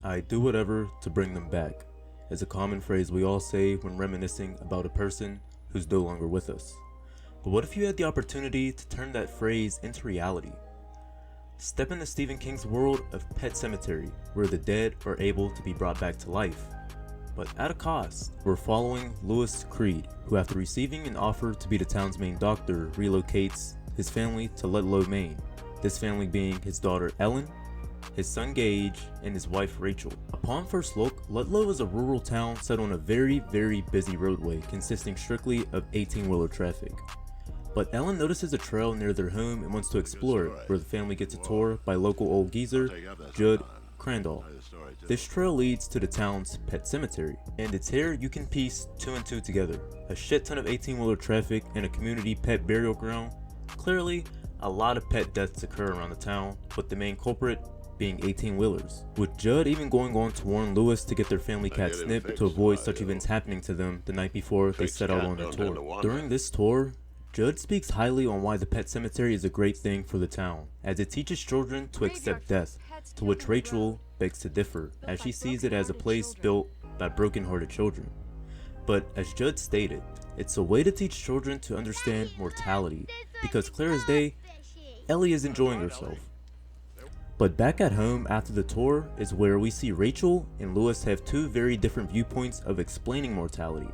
I do whatever to bring them back is a common phrase we all say when reminiscing about a person who's no longer with us. But what if you had the opportunity to turn that phrase into reality? Step into Stephen King's world of Pet Sematary, where the dead are able to be brought back to life. But at a cost. We're following Lewis Creed, who after receiving an offer to be the town's main doctor, relocates his family to Ludlow, Maine. This family being his daughter Ellen, his son Gage, and his wife Rachel. Upon first look, Ludlow is a rural town set on a very busy roadway consisting strictly of 18-wheeler traffic. But Ellen notices a trail near their home and wants to explore it, where the family gets a tour by local old geezer, Judd Crandall. This trail leads to the town's Pet Sematary, and it's here you can piece two and two together. A shit ton of 18-wheeler traffic and a community pet burial ground. Clearly, a lot of pet deaths occur around the town, but the main culprit being 18-wheelers, with Judd even going on to warn Lewis to get their family cat snipped to avoid such events happening to them the night before they set out on their tour. During this tour, Judd speaks highly on why the Pet Sematary is a great thing for the town, as it teaches children to accept death, to which Rachel begs to differ, as she sees it as a place built by broken-hearted children. But as Judd stated, it's a way to teach children to understand mortality, because clear as day, Ellie is enjoying herself. But back at home after the tour is where we see Rachel and Lewis have two very different viewpoints of explaining mortality.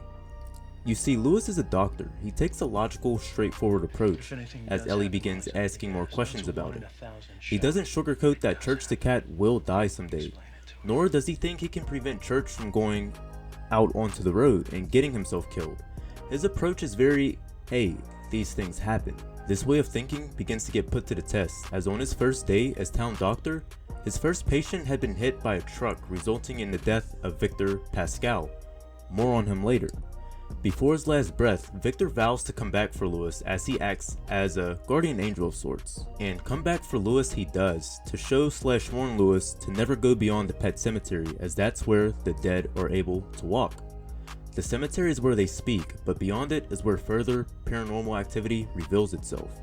You see, Lewis is a doctor. He takes a logical, straightforward approach as Ellie begins asking more questions about it. He doesn't sugarcoat that Church the cat will die someday, nor does he think he can prevent Church from going out onto the road and getting himself killed. His approach is very, hey, these things happen. This way of thinking begins to get put to the test, as on his first day as town doctor, his first patient had been hit by a truck, resulting in the death of Victor Pascal. More on him later. Before his last breath, Victor vows to come back for Lewis as he acts as a guardian angel of sorts. And come back for Lewis he does, to show/warn Lewis to never go beyond the Pet Sematary, as that's where the dead are able to walk. The cemetery is where they speak, but beyond it is where further paranormal activity reveals itself.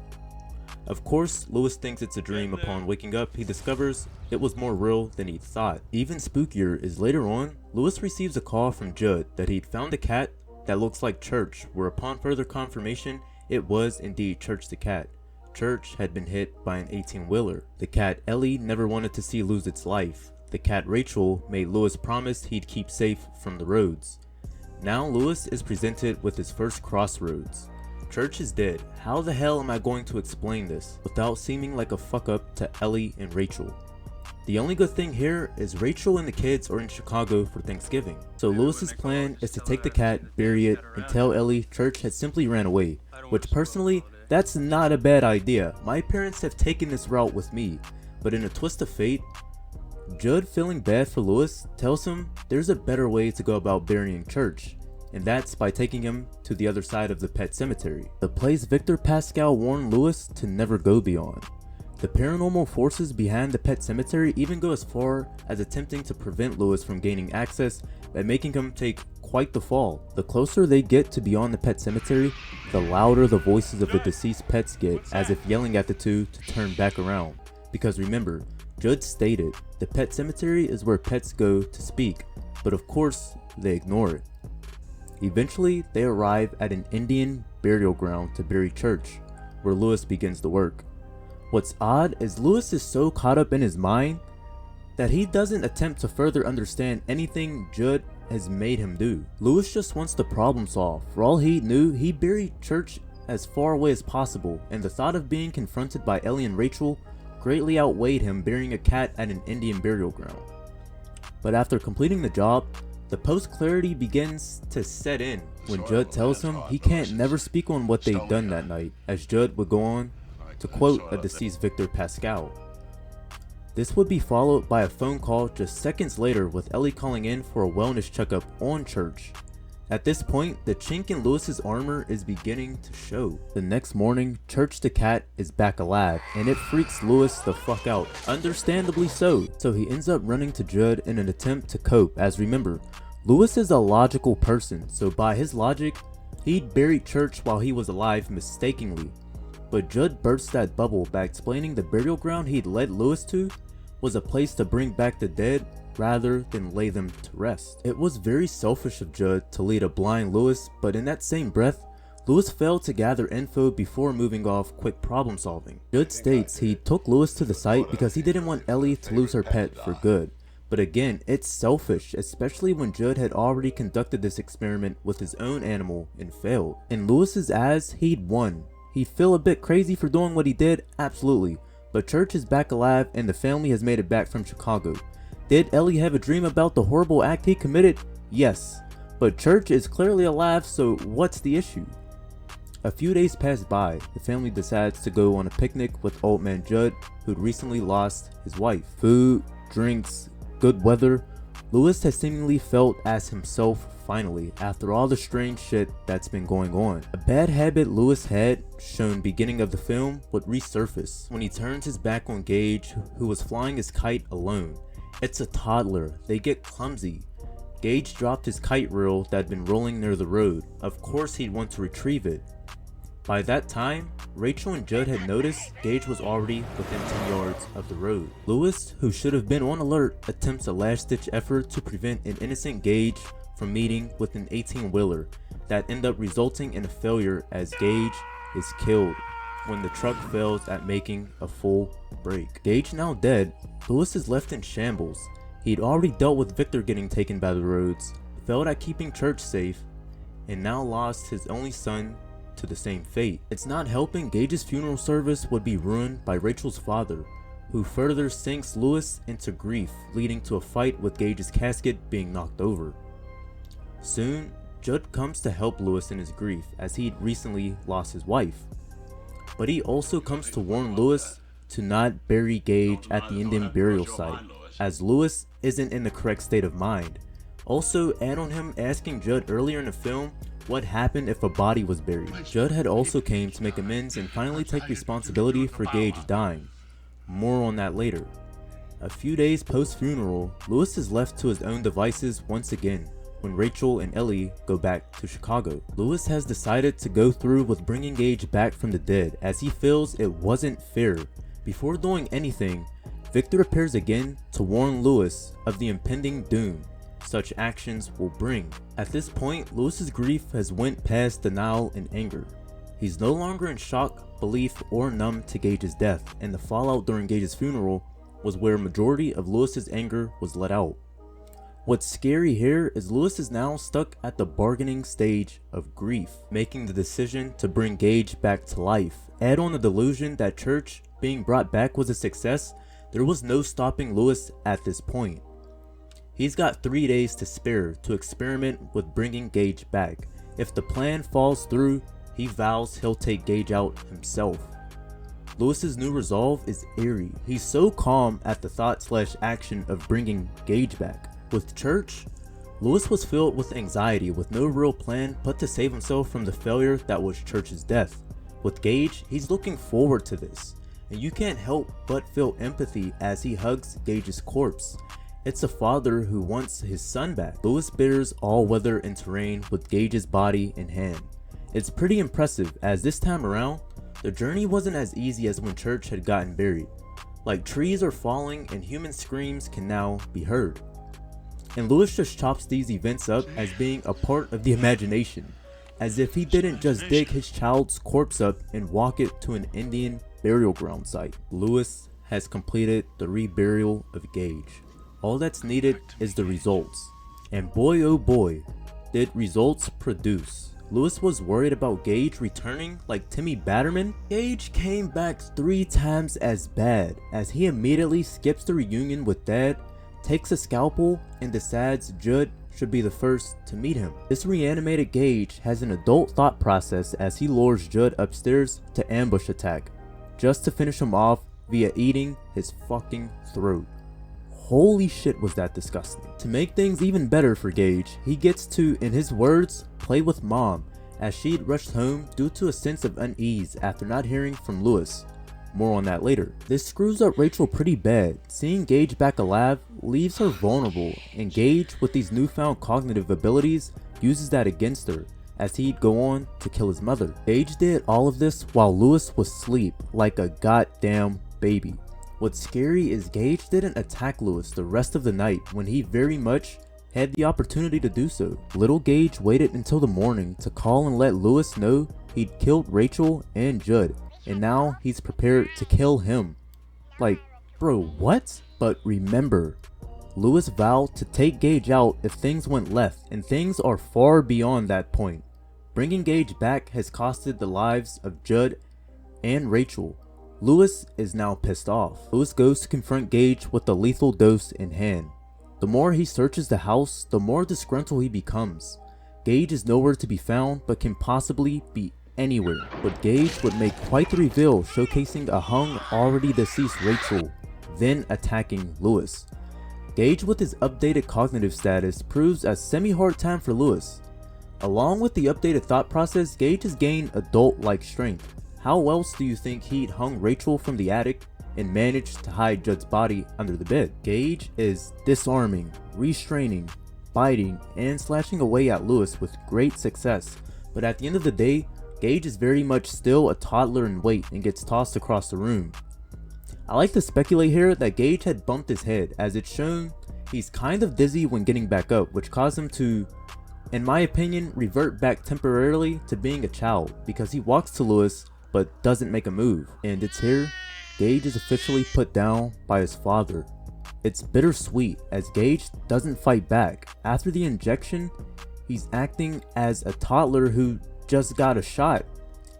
Of course, Lewis thinks it's a dream. Upon waking up, he discovers it was more real than he thought. Even spookier is later on, Lewis receives a call from Judd that he'd found a cat that looks like Church, where upon further confirmation, it was indeed Church the cat. Church had been hit by an 18-wheeler. The cat Ellie never wanted to see lose its life. The cat Rachel made Lewis promise he'd keep safe from the roads. Now Lewis is presented with his first crossroads. Church is dead. How the hell am I going to explain this without seeming like a fuck up to Ellie and Rachel? The only good thing here is Rachel and the kids are in Chicago for Thanksgiving. So Lewis's plan is to take the cat, bury it, and tell Ellie Church had simply ran away, which personally, that's not a bad idea. My parents have taken this route with me, but in a twist of fate, Judd, feeling bad for Lewis, tells him there's a better way to go about burying Church, and that's by taking him to the other side of the Pet Sematary, the place Victor Pascal warned Lewis to never go beyond. The paranormal forces behind the Pet Sematary even go as far as attempting to prevent Lewis from gaining access by making him take quite the fall. The closer they get to beyond the Pet Sematary, the louder the voices of the deceased pets get, as if yelling at the two to turn back around. Because remember, Judd stated, the Pet Sematary is where pets go to speak, but of course, they ignore it. Eventually, they arrive at an Indian burial ground to bury Church, where Lewis begins the work. What's odd is Lewis is so caught up in his mind that he doesn't attempt to further understand anything Judd has made him do. Lewis just wants the problem solved. For all he knew, he buried Church as far away as possible, and the thought of being confronted by Ellie and Rachel greatly outweighed him burying a cat at an Indian burial ground. But after completing the job, the post-clarity begins to set in when Judd tells him he can't never speak on what they'd done that night, as Judd would go on to quote a deceased Victor Pascal. This would be followed by a phone call just seconds later with Ellie calling in for a wellness checkup on Church. At this point, the chink in Lewis's armor is beginning to show. The next morning, Church the cat is back alive, and it freaks Lewis the fuck out, understandably so. So he ends up running to Judd in an attempt to cope, as remember, Lewis is a logical person, so by his logic, he'd buried Church while he was alive mistakenly. But Judd bursts that bubble by explaining the burial ground he'd led Lewis to was a place to bring back the dead rather than lay them to rest. It was very selfish of Judd to lead a blind Lewis, but in that same breath, Lewis failed to gather info before moving off quick problem solving. Judd states he took Lewis to the site because he didn't want Ellie to lose her pet for good. But again, it's selfish, especially when Judd had already conducted this experiment with his own animal and failed. In Lewis's eyes, he'd won. He'd feel a bit crazy for doing what he did, absolutely. But Church is back alive and the family has made it back from Chicago. Did Ellie have a dream about the horrible act he committed? Yes. But Church is clearly alive, so what's the issue? A few days pass by. The family decides to go on a picnic with old man Judd, who'd recently lost his wife. Food, drinks, good weather. Lewis has seemingly felt as himself finally, after all the strange shit that's been going on. A bad habit Lewis had, shown beginning of the film, would resurface when he turns his back on Gage, who was flying his kite alone. It's a toddler, they get clumsy. Gage dropped his kite reel that had been rolling near the road. Of course he'd want to retrieve it. By that time, Rachel and Judd had noticed Gage was already within 10 yards of the road. Lewis, who should have been on alert, attempts a last-ditch effort to prevent an innocent Gage from meeting with an 18-wheeler that end up resulting in a failure as Gage is killed when the truck fails at making a full break. Gage now dead, Lewis is left in shambles. He'd already dealt with Victor getting taken by the roads, failed at keeping Church safe, and now lost his only son to the same fate. It's not helping Gage's funeral service would be ruined by Rachel's father, who further sinks Lewis into grief, leading to a fight with Gage's casket being knocked over. Soon, Judd comes to help Lewis in his grief as he'd recently lost his wife. But he also comes to warn Lewis to not bury Gage at the Indian burial site, as Lewis isn't in the correct state of mind. Also, add on him asking Judd earlier in the film what happened if a body was buried. Judd had also came to make amends and finally take responsibility for Gage dying. More on that later. A few days post-funeral, Lewis is left to his own devices once again when Rachel and Ellie go back to Chicago. Lewis has decided to go through with bringing Gage back from the dead as he feels it wasn't fair. Before doing anything, Victor appears again to warn Lewis of the impending doom such actions will bring. At this point, Lewis's grief has went past denial and anger. He's no longer in shock, belief, or numb to Gage's death, and the fallout during Gage's funeral was where a majority of Lewis's anger was let out. What's scary here is Lewis is now stuck at the bargaining stage of grief, making the decision to bring Gage back to life. Add on the delusion that Church being brought back was a success, there was no stopping Lewis at this point. He's got 3 days to spare to experiment with bringing Gage back. If the plan falls through, he vows he'll take Gage out himself. Lewis's new resolve is eerie. He's so calm at the thought/action of bringing Gage back. With Church, Lewis was filled with anxiety with no real plan but to save himself from the failure that was Church's death. With Gage, he's looking forward to this, and you can't help but feel empathy as he hugs Gage's corpse. It's a father who wants his son back. Lewis bears all weather and terrain with Gage's body in hand. It's pretty impressive as this time around, the journey wasn't as easy as when Church had gotten buried. Like trees are falling and human screams can now be heard. And Lewis just chops these events up as being a part of the imagination, as if he didn't just dig his child's corpse up and walk it to an Indian burial ground site. Lewis has completed the reburial of Gage. All that's needed is the results. And boy oh boy, did results produce. Lewis was worried about Gage returning like Timmy Batterman. Gage came back 3 times as bad, as he immediately skips the reunion with Dad, takes a scalpel, and decides Judd should be the first to meet him. This reanimated Gage has an adult thought process as he lures Judd upstairs to ambush attack, just to finish him off via eating his fucking throat. Holy shit, was that disgusting. To make things even better for Gage, he gets to, in his words, play with Mom, as she'd rushed home due to a sense of unease after not hearing from Lewis. More on that later. This screws up Rachel pretty bad. Seeing Gage back alive leaves her vulnerable, and Gage, with these newfound cognitive abilities, uses that against her, as he'd go on to kill his mother. Gage did all of this while Lewis was asleep like a goddamn baby. What's scary is Gage didn't attack Lewis the rest of the night when he very much had the opportunity to do so. Little Gage waited until the morning to call and let Lewis know he'd killed Rachel and Judd, and now he's prepared to kill him. Like, bro, what? But remember, Lewis vowed to take Gage out if things went left, and things are far beyond that point. Bringing Gage back has costed the lives of Judd and Rachel. Lewis is now pissed off. Lewis goes to confront Gage with the lethal dose in hand. The more he searches the house, the more disgruntled he becomes. Gage is nowhere to be found, but can possibly be anywhere. But Gage would make quite the reveal, showcasing a hung, already deceased Rachel, then attacking Lewis. Gage, with his updated cognitive status, proves a semi-hard time for Lewis. Along with the updated thought process, Gage has gained adult-like strength. How else do you think he'd hung Rachel from the attic and managed to hide Judd's body under the bed? Gage is disarming, restraining, biting, and slashing away at Lewis with great success, but at the end of the day, Gage is very much still a toddler in weight and gets tossed across the room. I like to speculate here that Gage had bumped his head, as it's shown he's kind of dizzy when getting back up, which caused him to, in my opinion, revert back temporarily to being a child, because he walks to Lewis but doesn't make a move. And it's here Gage is officially put down by his father. It's bittersweet, as Gage doesn't fight back. After the injection, he's acting as a toddler who just got a shot.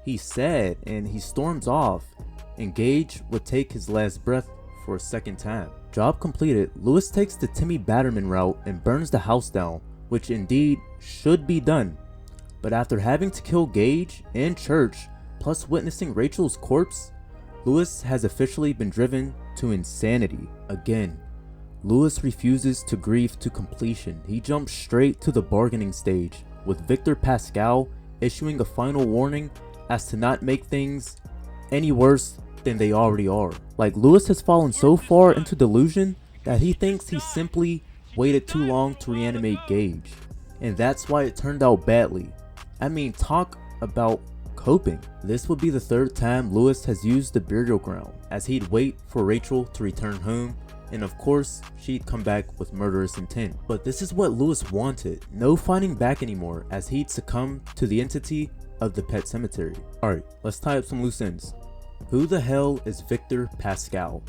He's sad and he storms off, and Gage would take his last breath for a second time. Job completed, Lewis takes the Timmy Batterman route and burns the house down, which indeed should be done. But after having to kill Gage and Church, plus witnessing Rachel's corpse, Lewis has officially been driven to insanity. Again, Lewis refuses to grieve to completion. He jumps straight to the bargaining stage, with Victor Pascal issuing a final warning as to not make things any worse than they already are. Like, Lewis has fallen so far into delusion that he thinks he simply waited too long to reanimate Gage, and that's why it turned out badly. I mean, talk about coping. This would be the third time Lewis has used the burial ground, as he'd wait for Rachel to return home, and of course she'd come back with murderous intent. But this is what Lewis wanted, no fighting back anymore, as he'd succumb to the entity of the Pet Sematary. Alright, let's tie up some loose ends. Who the hell is Victor Pascal?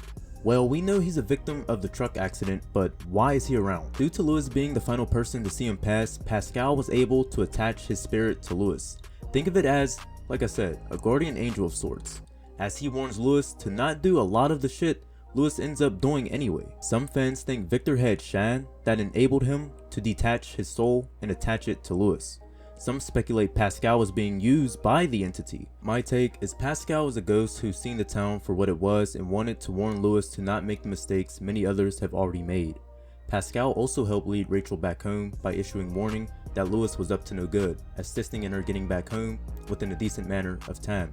Well, we know he's a victim of the truck accident, but why is he around? Due to Lewis being the final person to see him pass, Pascal was able to attach his spirit to Lewis. Think of it as, like I said, a guardian angel of sorts. As he warns Lewis to not do a lot of the shit Lewis ends up doing anyway. Some fans think Victor had Shan that enabled him to detach his soul and attach it to Lewis. Some speculate Pascal was being used by the entity. My take is Pascal was a ghost who's seen the town for what it was and wanted to warn Lewis to not make the mistakes many others have already made. Pascal also helped lead Rachel back home by issuing warning that Lewis was up to no good, assisting in her getting back home within a decent manner of time.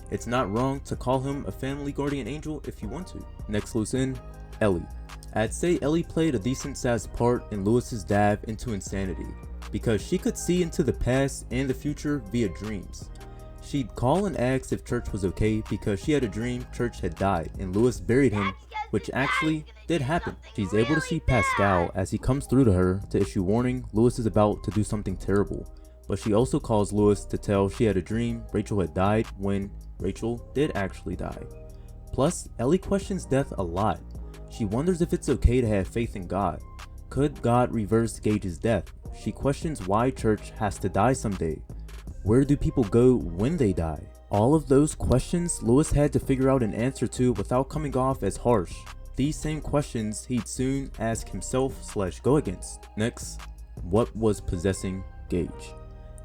It's not wrong to call him a family guardian angel if you want to. Next loose end, Ellie. I'd say Ellie played a decent sized part in Lewis's dive into insanity, because she could see into the past and the future via dreams. She'd call and ask if Church was okay because she had a dream Church had died and Lewis buried him, which actually did happen. She's able to see Pascal as he comes through to her to issue warning Lewis is about to do something terrible, but she also calls Lewis to tell she had a dream Rachel had died when Rachel did actually die. Plus, Ellie questions death a lot. She wonders if it's okay to have faith in God. Could God reverse Gage's death? She questions why Church has to die someday. Where do people go when they die? All of those questions Lewis had to figure out an answer to without coming off as harsh. These same questions he'd soon ask himself/go against. Next, what was possessing Gage?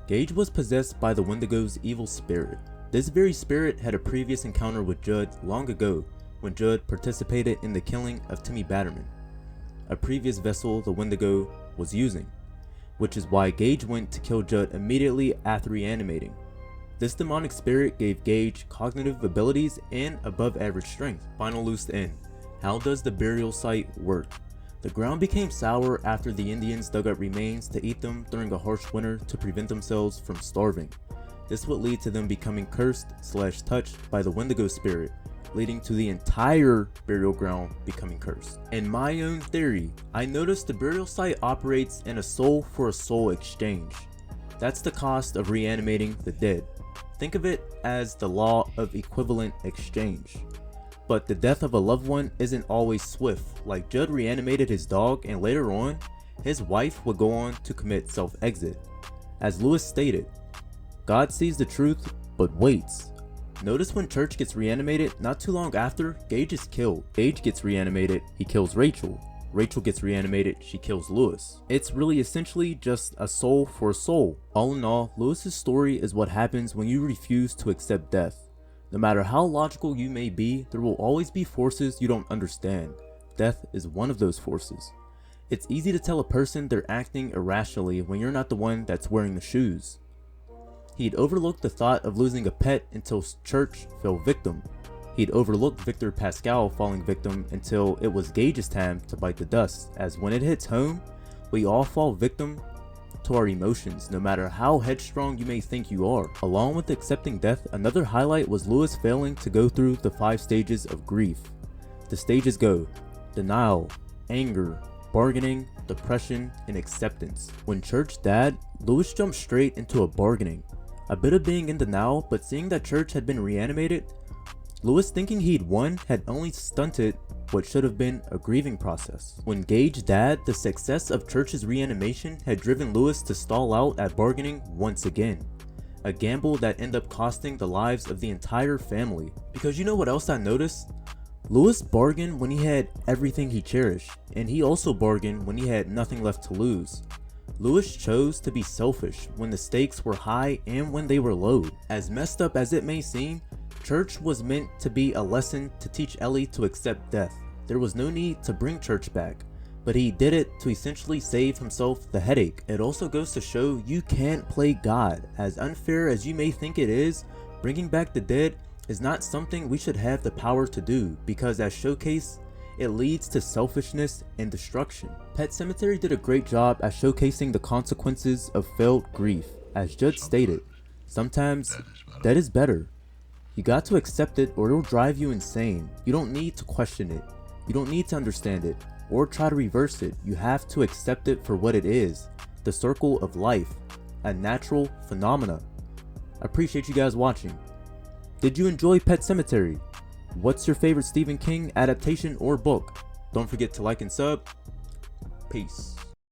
Gage was possessed by the Wendigo's evil spirit. This very spirit had a previous encounter with Judd long ago, when Judd participated in the killing of Timmy Batterman, a previous vessel the Wendigo was using, which is why Gage went to kill Judd immediately after reanimating. This demonic spirit gave Gage cognitive abilities and above average strength. Final loose end. How does the burial site work? The ground became sour after the Indians dug up remains to eat them during a harsh winter to prevent themselves from starving. This would lead to them becoming cursed/touched by the Wendigo spirit, leading to the entire burial ground becoming cursed. In my own theory, I noticed the burial site operates in a soul for a soul exchange. That's the cost of reanimating the dead. Think of it as the law of equivalent exchange. But the death of a loved one isn't always swift. Like Judd reanimated his dog, and later on, his wife would go on to commit self-exit. As Lewis stated, God sees the truth, but waits. Notice when Church gets reanimated, not too long after, Gage is killed. Gage gets reanimated, he kills Rachel. Rachel gets reanimated, she kills Lewis. It's really essentially just a soul for a soul. All in all, Lewis's story is what happens when you refuse to accept death. No matter how logical you may be, there will always be forces you don't understand. Death is one of those forces. It's easy to tell a person they're acting irrationally when you're not the one that's wearing the shoes. He'd overlooked the thought of losing a pet until Church fell victim. He'd overlooked Victor Pascal falling victim until it was Gage's time to bite the dust, as when it hits home, we all fall victim to our emotions, no matter how headstrong you may think you are. Along with accepting death, another highlight was Lewis failing to go through the 5 stages of grief. The stages go: denial, anger, bargaining, depression, and acceptance. When Church died, Lewis jumped straight into a bargaining. A bit of being in denial, but seeing that Church had been reanimated, Lewis thinking he'd won had only stunted what should have been a grieving process. When Gage died, the success of Church's reanimation had driven Lewis to stall out at bargaining once again. A gamble that ended up costing the lives of the entire family. Because you know what else I noticed? Lewis bargained when he had everything he cherished, and he also bargained when he had nothing left to lose. Lewis chose to be selfish when the stakes were high and when they were low. As messed up as it may seem, Church was meant to be a lesson to teach Ellie to accept death. There was no need to bring Church back, but he did it to essentially save himself the headache. It also goes to show you can't play God. As unfair as you may think it is, bringing back the dead is not something we should have the power to do, because as showcased, it leads to selfishness and destruction. Pet Sematary did a great job at showcasing the consequences of failed grief. As Judd stated, sometimes dead is better. You got to accept it or it'll drive you insane. You don't need to question it. You don't need to understand it or try to reverse it. You have to accept it for what it is. The circle of life, a natural phenomena. I appreciate you guys watching. Did you enjoy Pet Sematary? What's your favorite Stephen King adaptation or book? Don't forget to like and sub. Peace.